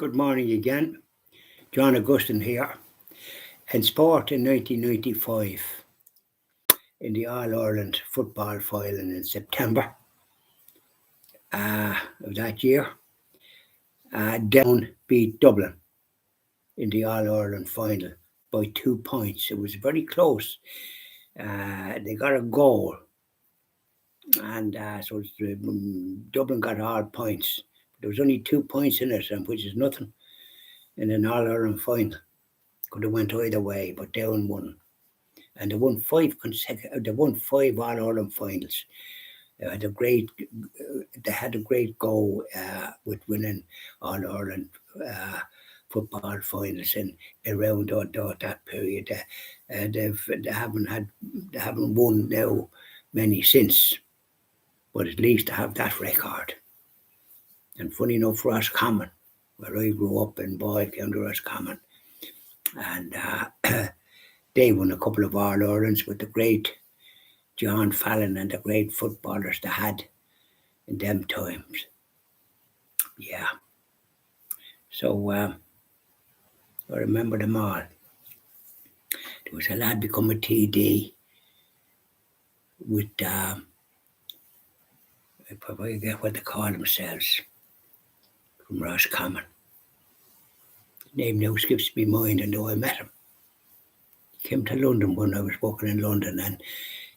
Good morning again. John Augustin here. In sport in 1995, in the All-Ireland football final in September of that year, Down beat Dublin in the All-Ireland final by 2 points. It was very close. They got a goal, and Dublin got all points. There was only 2 points in it, which is nothing in an All-Ireland final. Could have went either way, but Down won. And they won five All-Ireland finals. They had a great go with winning All-Ireland football finals in around that period. They haven't won now many since, but at least they have that record. And funny enough, Roscommon, where I grew up in Boyle, County Roscommon, and they won a couple of All-Irelands with the great John Fallon and the great footballers they had in them times. Yeah. So I remember them all. There was a lad become a TD with, I forget what they call themselves, from Roscommon. The name now skips my mind, and though I met him. He came to London when I was working in London, and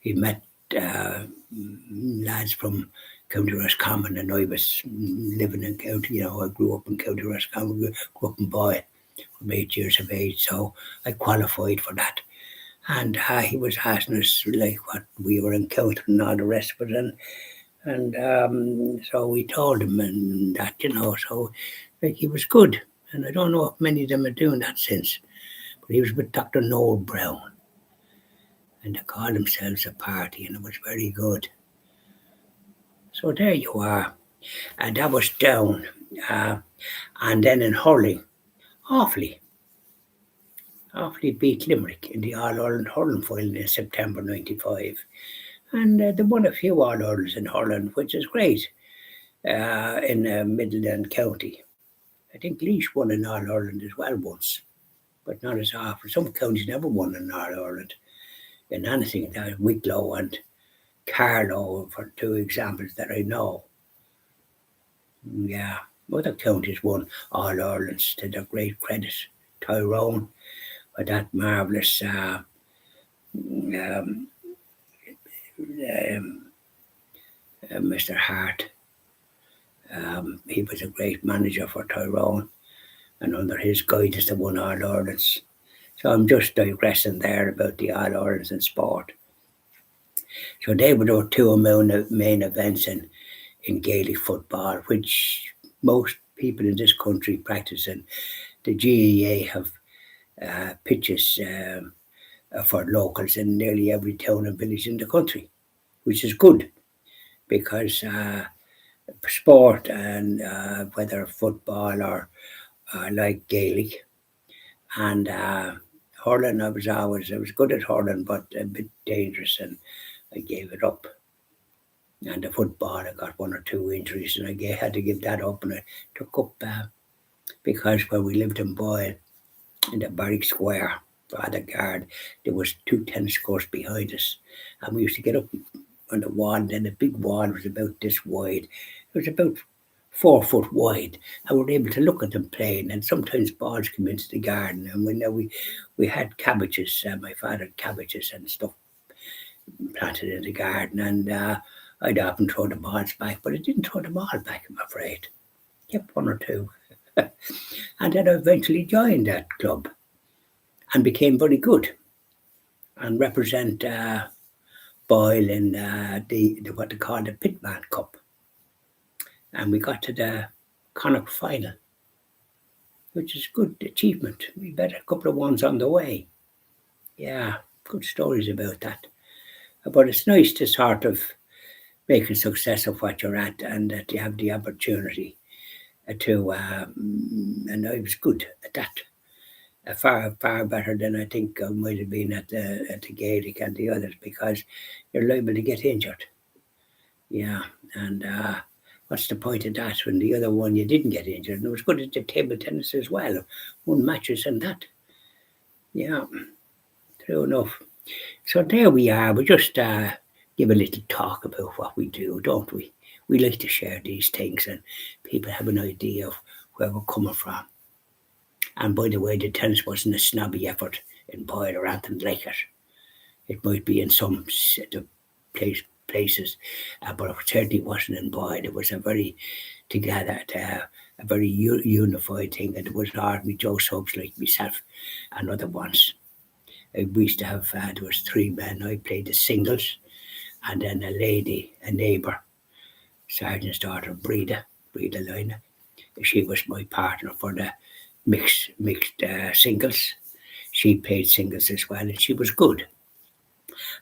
he met lads from County Roscommon, and I was living in County, I grew up in County Roscommon, grew up in Boyle from 8 years of age, so I qualified for that. And he was asking us like what we were encountering and all the rest of it, and so we told him and that, so like he was good. And I don't know if many of them are doing that since, but he was with Dr. Noel Brown, and they called themselves a party, and it was very good. So there you are. And that was Down. And then in Hurling, Offaly beat Limerick in the All-Ireland Hurling final in September 95. And they won a few All-Irelands in Hurling, which is great, in Midland County. I think Laois won an All-Ireland as well once, but not as often. Some counties never won an All-Ireland in anything. Wicklow and Carlow, for two examples that I know. Yeah, other counties won All-Irelands to their great credit. Tyrone, with that marvellous Mr. Hart. He was a great manager for Tyrone, and under his guidance they won All-Irelands. So I'm just digressing there about the All-Irelands in sport. So they were the two main events in Gaelic football, which most people in this country practice. And the GAA have pitches for locals in nearly every town and village in the country, which is good because sport, and whether football or like Gaelic and hurling, I was good at hurling, but a bit dangerous, and I gave it up. And the football, I got 1 or 2 injuries, and I had to give that up, and I took up because when we lived in Boyle, in the Barrack Square, by the guard, there was 2 tennis courts behind us, and we used to get up on the wall, and then the big wall was about this wide. It was about 4 foot wide, and we were able to look at them playing, and sometimes balls came into the garden, and we had cabbages, my father had cabbages and stuff planted in the garden, and I'd often throw the balls back, but I didn't throw them all back, I'm afraid. Kept 1 or 2. And then I eventually joined that club and became very good and represent Boyle in the what they call the Pitman Cup. And we got to the Connacht final, which is good achievement. We bet a couple of ones on the way. Yeah, good stories about that. But it's nice to sort of make a success of what you're at, and that you have the opportunity to, and I was good at that. Far better than I think I might have been at the Gaelic and the others, because you're liable to get injured. Yeah, and what's the point of that when the other one you didn't get injured? And it was good at the table tennis as well. Won matches and that. Yeah, true enough. So there we are. We just give a little talk about what we do, don't we? We like to share these things and people have an idea of where we're coming from. And by the way, the tennis wasn't a snobby effort in Boyle or anything like it. It might be in some places, but it certainly wasn't in Boyle. It was a very together, a very unified thing. And it was hard with Joe Subs like myself and other ones. We used to have, there was three men. I played the singles, and then a lady, a neighbour, Sergeant's daughter, Breda Lina. She was my partner for the mixed singles. She played singles as well, and she was good.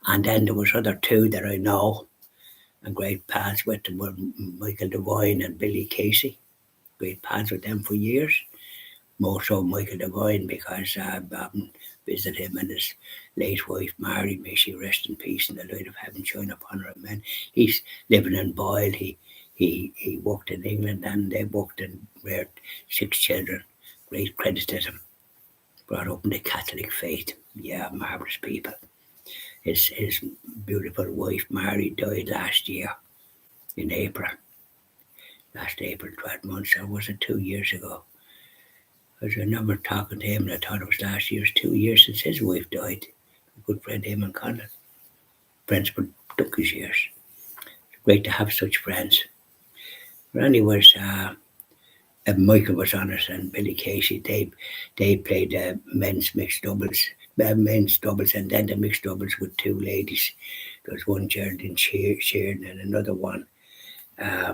And then there was other two that I know, and great pals with them were Michael Devine and Billy Casey. Great pals with them for years. More so Michael Devine because I visited him and his late wife Mary, may she rest in peace and the light of heaven shine upon her. Amen. He's living in Boyle. He worked in England and they worked and reared 6 children. Great credit to them. Brought up in the Catholic faith. Yeah, marvellous people. His beautiful wife Mary died last year in April. Last April, 12 months, or was it 2 years ago? I remember talking to him and I thought it was last year. It's 2 years since his wife died. A good friend, Eamon Conlon. Friends for donkey's years. It's great to have such friends. But anyways, Michael was on it and Billy Casey. They played men's mixed doubles, and then the mixed doubles with 2 ladies. There was one Geraldine Sheeran and another one. I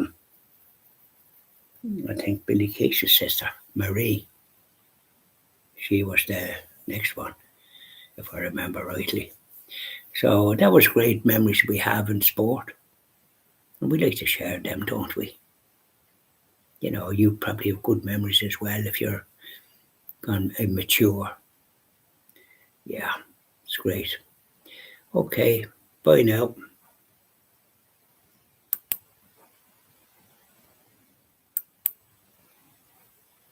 think Billy Casey's sister, Marie. She was the next one, if I remember rightly. So that was great memories we have in sport. And we like to share them, don't we? You know, you probably have good memories as well if you're gone immature. Yeah, it's great. Okay, bye now.